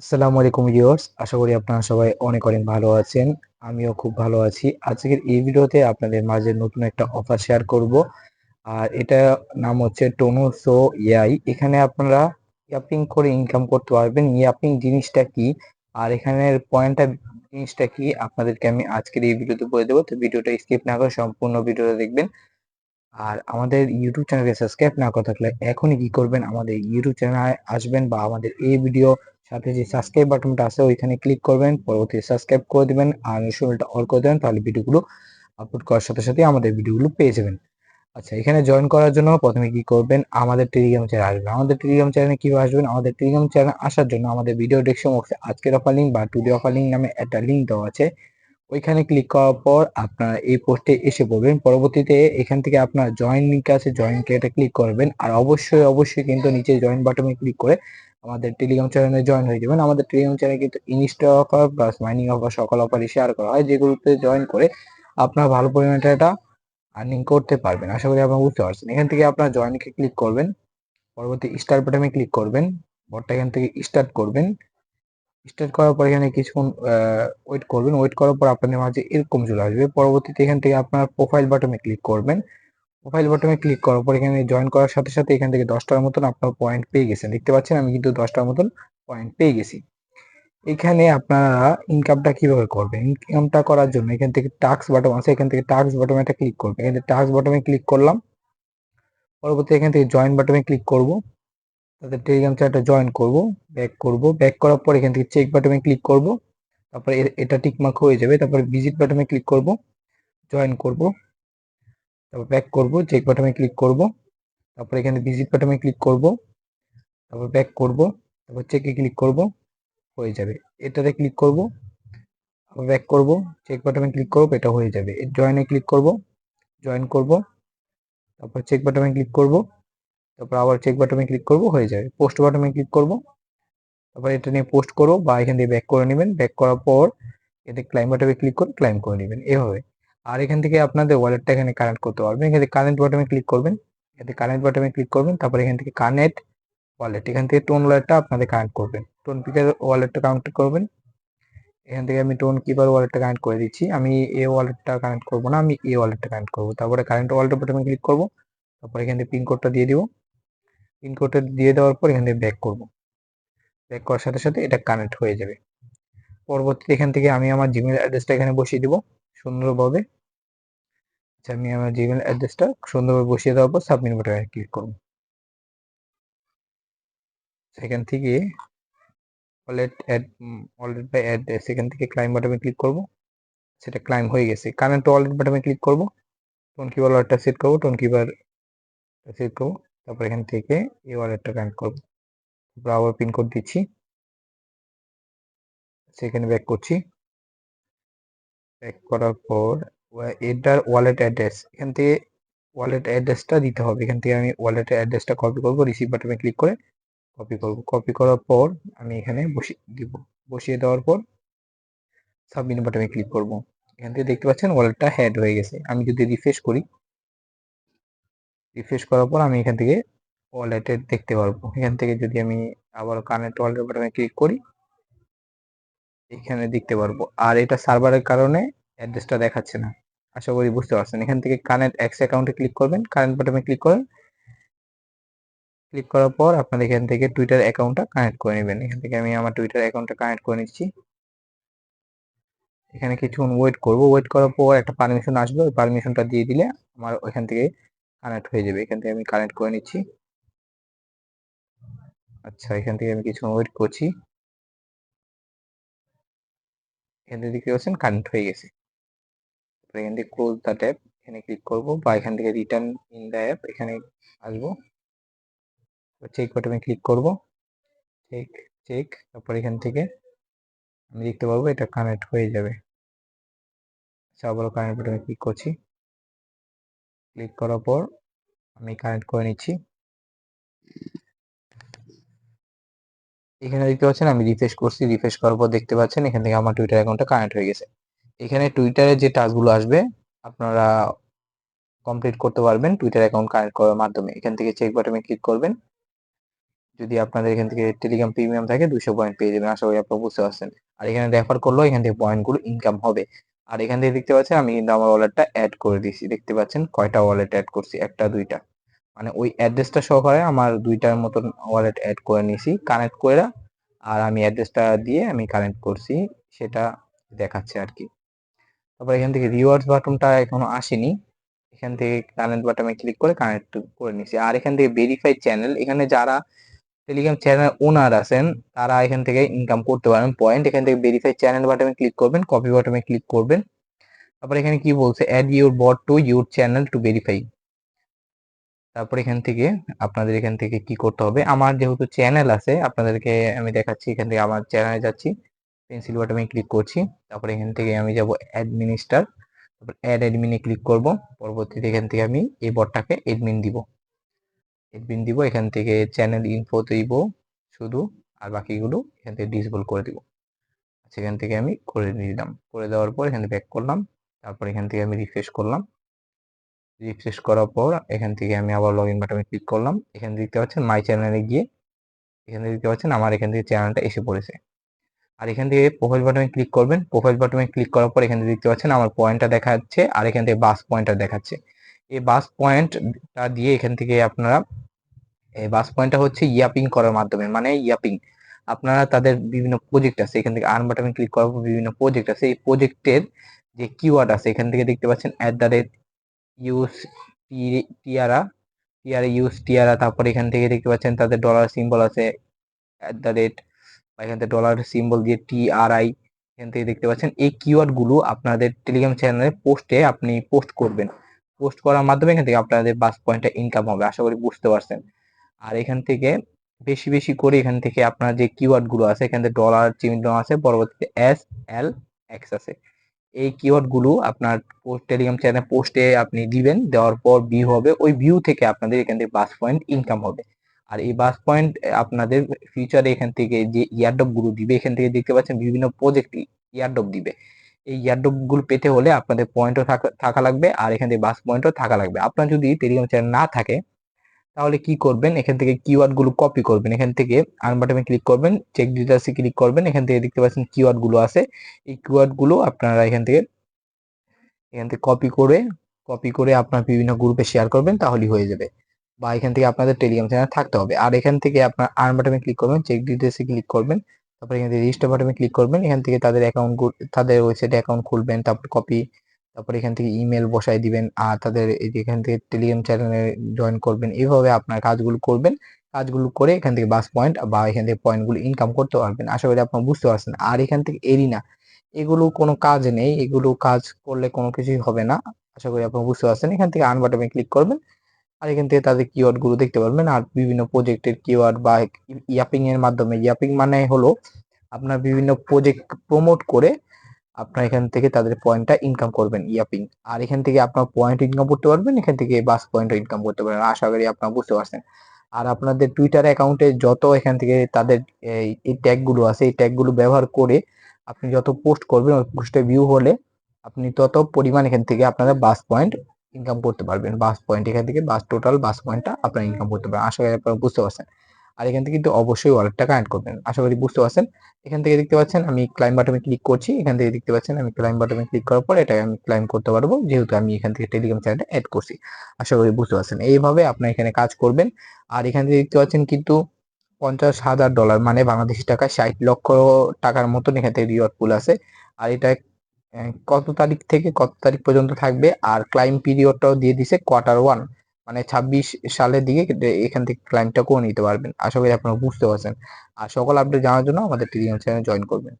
আসসালামু আলাইকুম ভিউয়ার্স, আশা করি আপনারা সবাই অনেক অনেক ভালো আছেন। আমিও খুব ভালো আছি। আজকের এই ভিডিওতে আপনাদের মাঝে নতুন একটা অফার শেয়ার করব। আর এটা নাম হচ্ছে টোনোসো এআই। এখানে আপনারা ইয়াপিং করে ইনকাম করতে পারবেন। ইয়াপিং জিনিসটা কি আর এখানের পয়েন্টটা জিনিসটা কি আপনাদেরকে আমি আজকের এই ভিডিওতে বলে দেবো। তো ভিডিওটা স্কিপ না করে সম্পূর্ণ ভিডিওটা দেখবেন। আর আমাদের ইউটিউব চ্যানেলকে সাবস্ক্রাইব না করে থাকলে এখনই কি করবেন, আমাদের ইউটিউব চ্যানেলে আসবেন বা আমাদের এই ভিডিও সাথে যে সাবস্ক্রাইব বাটনটা আছে ওইখানে ক্লিক করবেন, পরবর্তীতে সাবস্ক্রাইব করে দিবেন আর নোটিফিকেশনটা অল করে দেবেন, তাহলে ভিডিওগুলো আপলোড করার সাথে সাথে আমাদের ভিডিওগুলো পেয়ে যাবেন। আচ্ছা, এখানে জয়েন করার জন্য প্রথমে কি করবেন, আমাদের টেলিগ্রাম চ্যানেলে আসবেন। আমাদের টেলিগ্রাম চ্যানেলে কিভাবে আসবেন, আমাদের টেলিগ্রাম চ্যানেলে আসার জন্য আমাদের ভিডিও ডেসক্রিপশন বক্সে আজকের অফার লিঙ্ক বা টুডে অফার লিঙ্ক নামে একটা লিঙ্ক দেওয়া আছে। ওইখানে ক্লিক করার পর আপনারা এই পোস্টে এসে পড়বেন। পরবর্তীতে এখান থেকে আপনার জয়েন লিঙ্ক আছে, জয়েন এটা ক্লিক করবেন। আর অবশ্যই অবশ্যই কিন্তু নিচে জয়েন বাটনে ক্লিক করে আমাদের টেলিগ্রাম চ্যানেলে জয়েন হয়ে যাবেন। আমাদের টেলিগ্রাম চ্যানেলে কিন্তু Insta offer plus mining offer সকল অফারই শেয়ার করা হয়, যেগুলোতে জয়েন করে আপনার ভালো পরিমাণে এটা আর্নিং করতে পারবেন। আশা করি আপনারা বুঝতে পারছেন। এখান থেকে আপনার জয়েনকে ক্লিক করবেন, পরবর্তী স্টার বাটনে ক্লিক করবেন, বটটা এখান থেকে স্টার্ট করবেন। স্টার্ট করার পর এখানে কিছুক্ষণ ওয়েট করবেন। ওয়েট করার পর আপনাদের মাঝে এরকম চলে আসবে। পরবর্তীতে এখান থেকে আপনার প্রোফাইল বাটনে ক্লিক করবেন। প্রোফাইল বাটনে ক্লিক করার পর এখানে জয়েন করার সাথে সাথে এখান থেকে 10টার মতন আপনার পয়েন্ট পেয়ে গেছেন। দেখতে পাচ্ছেন আমি কিন্তু 10টার মতন পয়েন্ট পেয়ে গেছি। এখানে আপনারা ইনকামটা কিভাবে করবেন, ইনকামটা করার জন্য এখান থেকে টাস্ক বাটন আছে, এখান থেকে টাস্ক বাটনে একটা ক্লিক করবেন। এখান থেকে টাস্ক বাটনে ক্লিক করলাম, পরবর্তী এখান থেকে জয়েন বাটনে ক্লিক করব, তাদের টেলিগ্রাম চ্যানেলটা জয়েন করব, ব্যাক করার পর এখান থেকে চেক বাটনে ক্লিক করব, তারপরে এটা টিকমার্ক হয়ে যাবে। তারপরে ভিজিট বাটনে ক্লিক করব, জয়েন করব, তারপর ব্যাক করব, চেক বাটনে ক্লিক করব, তারপর এখানে ভিজিট বাটনে ক্লিক করব, তারপর ব্যাক করব, তারপর চেকে ক্লিক করব, হয়ে যাবে। এটাতে ক্লিক করব, আবার ব্যাক করব, চেক বাটনে ক্লিক করব, এটা হয়ে যাবে। জয়েনে ক্লিক করব, জয়েন করব, তারপর চেক বাটনে ক্লিক করব, তারপর আবার চেক বাটনে ক্লিক করব, হয়ে যাবে। পোস্ট বাটনে ক্লিক করব, তারপর এটা নিয়ে পোস্ট করো বা এখান থেকে ব্যাক করে নেবেন। ব্যাক করার পর এতে ক্লাইম বাটনে ক্লিক করে ক্লাইম করে নেবেন এভাবে। আর এখান থেকে আপনাদের ওয়ালেটটা এখানে কানেক্ট করতে পারবেন। এখানে কানেক্ট বাটনে ক্লিক করবেন, এতে কানেক্ট বাটনে ক্লিক করবেন, তারপর এখান থেকে কানেক্ট ওয়ালেট, এখান থেকে টোন ওয়ালেটটা আপনাদের কানেক্ট করবেন। টোন পিকার ওয়ালেটটা কানেক্ট করবেন। এখান থেকে আমি টোন কিপার ওয়ালেটটা কানেক্ট করে দিচ্ছি। আমি এ ওয়ালেটটা কানেক্ট করবো না, আমি এ ওয়ালেটটা কানেক্ট করবো। তারপরে কারেন্ট ওয়ালেটের বাটনে ক্লিক করবো, তারপর এখান থেকে পিন কোডটা দিয়ে দিব। পিন কোডটা দিয়ে দেওয়ার পর এখান থেকে ব্যাক করবো। ব্যাক করার সাথে সাথে এটা কানেক্ট হয়ে যাবে। পরবর্তীতে এখান থেকে আমি আমার জিমেল অ্যাড্রেসটা এখানে বসিয়ে দিব সুন্দরভাবে। আচ্ছা, আমি আমার জিমেল অ্যাড্রেসটা সুন্দরভাবে বসিয়ে দেওয়ার পর সাবমিট বাটনে ক্লিক করব। সেখান থেকে wallet add wallet by address, এখান থেকে ক্লাইম বাটনে ক্লিক করব। সেটা ক্লাইম হয়ে গেছে। কারেন্ট ওয়ালেট বাটনে ক্লিক করব, টোন কিপার ওয়ালেটটা সেট করব, টোন কিপার সেট করব, তারপর এখান থেকে এই ওয়ালেটটা কানেক্ট করব। তারপর আবার পিন কোড দিচ্ছি, সেখানে ব্যাক করছি। ব্যাক করার পর এটার ওয়ালেট অ্যাড্রেস, এখান থেকে ওয়ালেট অ্যাড্রেসটা দিতে হবে। এখান থেকে আমি ওয়ালেটের অ্যাড্রেসটা কপি করব, রিসিভ বাটনে ক্লিক করে কপি করব। কপি করার পর আমি এখানে বসিয়ে দিব। বসিয়ে দেওয়ার পর সাবমিট বাটনে ক্লিক করব। এখান থেকে দেখতে পাচ্ছেন ওয়ালেটটা হ্যাড হয়ে গেছে। আমি যদি রিফ্রেশ করি, রিফ্রেশ করার পর আমি এখান থেকে ওয়ালেটে দেখতে পারবো। এখান থেকে যদি আমি আবার কানেক্ট ওয়ালেট বাটনে ক্লিক করি, এখানে দেখতে পারবো। আর এটা সার্ভারের কারণে অ্যাড্রেসটা দেখাচ্ছে না। আশা করি বুঝতে পারছেন। এখান থেকে কানেক্ট এক্স অ্যাকাউন্টে ক্লিক করবেন, কারেন্ট বাটনে ক্লিক করেন। ক্লিক করার পর আপনাদের এখান থেকে টুইটার অ্যাকাউন্টটা কানেক্ট করে নেবেন। এখান থেকে আমি আমার টুইটার অ্যাকাউন্টটা কানেক্ট করে নিচ্ছি। এখানে কিছুক্ষণ ওয়েট করব। ওয়েট করার পর একটা পারমিশন আসবে, ওই পারমিশনটা দিয়ে দিলে আমার ওইখান থেকে কানেক্ট হয়ে যাবে। এখান থেকে আমি কানেক্ট করে নিচ্ছি। আচ্ছা, এখান থেকে আমি কিছুক্ষণ ওয়েট করছি। এখান থেকে দেখতে পাচ্ছেন কানেক্ট হয়ে গেছে। এখান থেকে ক্লোজ দ্য ট্যাব, এখানে ক্লিক করব বা এখান থেকে রিটার্ন ইন দ্য অ্যাপ এখানে আসবো। চেক বাটনে ক্লিক করব, চেক চেক, তারপর এখান থেকে আমি দেখতে পারবো এটা কানেক্ট হয়ে যাবে। আচ্ছা, আবারও কানেক্ট বাটনে ক্লিক করছি। ক্লিক করার পর আমি কানেক্ট করে নিচ্ছি। এখানে দেখতে পাচ্ছেন আমি রিফ্রেশ করছি। রিফ্রেশ করার পর দেখতে পাচ্ছেন এখান থেকে আমার টুইটার অ্যাকাউন্টটা কানেক্ট হয়ে গেছে। এখানে টুইটারে যে টাস্কগুলো আসবে আপনারা কমপ্লিট করতে পারবেন টুইটার অ্যাকাউন্ট কানেক্ট করার মাধ্যমে। এখান থেকে চেক বাটনে ক্লিক করবেন, যদি আপনাদের এখান থেকে টেলিগ্রাম প্রিমিয়াম থাকে 200 পয়েন্ট পেয়ে যাবেন। আশা করি আপনারা বুঝতে পারছেন। আর এখানে রেফার করলেও এখান থেকে পয়েন্টগুলো ইনকাম হবে। আর এখান থেকে দেখতে পাচ্ছেন আমি কিন্তু আমার ওয়ালেটটা অ্যাড করে দিয়েছি। দেখতে পাচ্ছেন কয়টা ওয়ালেট অ্যাড করছি, 1টা 2টা। মানে ওই অ্যাড্রেসটা সহকারে আমার 2টার মতন ওয়ালেট অ্যাড করে নিয়েছি কানেক্ট করে। আর আমি অ্যাড্রেসটা দিয়ে আমি কানেক্ট করছি, সেটা দেখাচ্ছে আর কি। তারপর এখান থেকে রিওয়ার্ডস বাটনটা এখনো আসেনি। এখান থেকে কানেক্ট বাটনে ক্লিক করে কানেক্ট করে নিছি। আর এখান থেকে ভেরিফাইড চ্যানেল, এখানে যারা টেলিগ্রাম চ্যানেল ওনার আছেন তারা এখান থেকে ইনকাম করতে পারেন পয়েন্ট। এখান থেকে ভেরিফাইড চ্যানেল বাটনে ক্লিক করবেন, কপি বাটনে ক্লিক করবেন। তারপর এখানে কি বলছে, add your bot to your channel to verify. তারপর এখান থেকে আপনাদের এখান থেকে কি করতে হবে, আমার যেহেতু চ্যানেল আছে আপনাদেরকে আমি দেখাচ্ছি। এখান থেকে আমার চ্যানেলে যাচ্ছি, পেন্সিল বাটনে ক্লিক করছি। তারপর এখান থেকে আমি যাব অ্যাডমিনিস্টার, তারপর অ্যাড অ্যাডমিনে ক্লিক করব। পরবর্তীতে এখান থেকে আমি এই বটটাকে অ্যাডমিন দিব। এখান থেকে চ্যানেল ইনফো দিব শুধু, আর বাকিগুলো এখান থেকে ডিসেবল করে দিব। সেখান থেকে আমি করে দিলাম, করে দেওয়ার পর এখানে ব্যাক করলাম। তারপর এখান থেকে আমি রিফ্রেশ করলাম। রিফ্রেশ করার পর এখান থেকে আমি আবার লগ ইন বাটনে ক্লিক করলাম। এখানে দেখতে পাচ্ছেন মাই চ্যানেলে গিয়ে এখানে দেখতে পাচ্ছেন আমার এখান থেকে চ্যানেলটা এসে পড়েছে। আর এখান থেকে প্রোফাইল বাটনে ক্লিক করবেন। প্রোফাইল বাটনে ক্লিক করার পর এখানে দেখতে পাচ্ছেন আমার পয়েন্টটা দেখাচ্ছে, আর এখান থেকে বাস পয়েন্টটা দেখাচ্ছে। এই বাস পয়েন্টটা দিয়ে এখান থেকে আপনারা, এই বাস পয়েন্টটা হচ্ছে ইয়াপিং করার মাধ্যমে, মানে ইয়াপিং আপনারা তাদের বিভিন্ন প্রজেক্ট আছে, এখান থেকে আর্ন বাটনে ক্লিক করার পর বিভিন্ন প্রজেক্ট আছে, এই প্রজেক্টের যে কিওয়ার্ড আছে এখান থেকে দেখতে পাচ্ছেন @ইউস টিয়ারা ইউস টিয়ারা। তারপর এখান থেকে দেখতে পাচ্ছেন তাদের ডলার সিম্বল আছে বা এখান থেকে ডলার সিম্বল দিয়ে TRI। এখান থেকে দেখতে পাচ্ছেন এই কিওয়ার্ড গুলো আপনাদের টেলিগ্রাম চ্যানেলে পোস্টে আপনি পোস্ট করবেন। পোস্ট করার মাধ্যমে এখান থেকে আপনাদের বাস পয়েন্টটা ইনকাম হবে। আশা করি বুঝতে পারছেন। আর এখান থেকে বেশি বেশি করে এখান থেকে আপনার যে কিওয়ার্ড গুলো আছে এখান থেকে ডলার চিহ্ন আছে, পরবর্তীতে SLX আছে। এই কিওয়ার্ড গুলো আপনার টেলিগ্রাম চ্যানেল পোস্টে আপনি দিবেন, দেওয়ার পর ভিউ হবে, ওই ভিউ থেকে আপনাদের এখান থেকে বাস পয়েন্ট ইনকাম হবে। আর এই বাস পয়েন্ট আপনাদের ফিউচারে এখান থেকে যে ইয়ারড্রপ গুলো দিবে, এখান থেকে দেখতে পাচ্ছেন বিভিন্ন প্রজেক্ট ইয়ারড্রপ দিবে। এই ইয়ারড্রপ গুলো পেতে হলে আপনাদের পয়েন্টও থাকা লাগবে, আর এখান থেকে বাস পয়েন্টও থাকা লাগবে। আপনার যদি টেলিগ্রাম চ্যানেল না থাকে তাহলে কি করবেন, এখান থেকে কিওয়ার্ড গুলো কপি করবেন। এখান থেকে আর্ন বাটনে ক্লিক করবেন, চেক ডিটেইলসে ক্লিক করবেন। এখান থেকে দেখতে পাচ্ছেন কিওয়ার্ড গুলো আছে, এই কিওয়ার্ড গুলো আপনারা এখান থেকে কপি করে আপনার বিভিন্ন গ্রুপে শেয়ার করবেন, তাহলেই হয়ে যাবে। বা এখান থেকে আপনাদের টেলিগ্রাম চ্যানেল থাকতে হবে। আর এখান থেকে আপনার আর্ন বাটনে ক্লিক করবেন, চেক ডিটেইলসে ক্লিক করবেন। তারপর এখান থেকে রেজিস্টার বাটনে ক্লিক করবেন। এখান থেকে তাদের অ্যাকাউন্ট, তাদের ওয়েবসাইটে অ্যাকাউন্ট খুলবেন, তারপর কপি, তারপর এখান থেকে ইমেল বসাই দিবেন, আর তাদের এই যে এখান থেকে টেলিগ্রাম চ্যানেলে জয়েন করবেন। এইভাবে আপনার কাজগুলো করবেন। কাজগুলো করে এখান থেকে বাস পয়েন্ট বা এখান থেকে পয়েন্টগুলো ইনকাম করতে পারবেন। আশা করি আপনারা বুঝতে পারছেন। আর এখান থেকে এরিনা, এগুলো কোনো কাজ নেই, এগুলো কাজ করলে কোনো কিছুই হবে না। আশা করি আপনারা বুঝতে পারছেন। এখান থেকে আর্ন বাটনে ক্লিক করবেন, আর এখান থেকে তাদের কিওয়ার্ড গুলো দেখতে পারবেন। আর বিভিন্ন প্রজেক্টের কিওয়ার্ড বা ইয়াপিং এর মাধ্যমে, ইয়াপিং মানে হলো আপনার বিভিন্ন প্রজেক্ট প্রমোট করে আপনার এখান থেকে তাদের পয়েন্টটা ইনকাম করবেন, ইয়াপিং। আর এখান থেকে আপনার পয়েন্ট ইনকাম করতে পারবেন, এখান থেকে বাস পয়েন্ট ইনকাম করতে পারবেন। আশা করি আপনারা বুঝতে পারছেন। আর আপনাদের টুইটার অ্যাকাউন্টে যত এখান থেকে তাদের এই ট্যাগ গুলো আছে, এই ট্যাগ গুলো ব্যবহার করে আপনি যত পোস্ট করবেন, ওই পোস্টে ভিউ হলে আপনি তত পরিমাণ এখান থেকে আপনারা বাস পয়েন্ট ইনকাম করতে পারবেন। বাস পয়েন্ট এখান থেকে টোটাল বাস পয়েন্টটা আপনারা ইনকাম করতে পারবেন। আশা করি আপনারা বুঝতে পারছেন। আর এখান থেকে কিন্তু অবশ্যই ওয়ালেটটা কানেক্ট করবেন। আশা করি বুঝতে পারছেন। এখান থেকে দেখতে পাচ্ছেন আমি ক্লাইম বাটনে ক্লিক করছি। এখান থেকে দেখতে পাচ্ছেন আমি ক্লাইম বাটনে ক্লিক করার পর এটা আমি ক্লাইম করতে পারবো, যেহেতু আমি এখান থেকে টেলিগ্রাম চ্যানেলটা অ্যাড করছি। আশা করি বুঝতে পারছেন। এইভাবে আপনার এখানে কাজ করবেন। আর এখান থেকে দেখতে পাচ্ছেন কিন্তু $50,000 মানে বাংলাদেশি টাকায় 60 লক্ষ টাকার মতন এখান থেকে রিওয়ার্ড পুল আছে। আর এটা কত তারিখ থেকে কত তারিখ পর্যন্ত থাকবে, আর ক্লাইম পিরিয়ডটাও দিয়ে দিছে Q1, মানে 26 সালের দিকে এখান থেকে ক্লাইমটা করে নিতে পারবেন। আশা করি আপনারা বুঝতে পারছেন। আর সকল আপডেট জানার জন্য আমাদের টেলিগ্রাম চ্যানেলে জয়েন করবেন।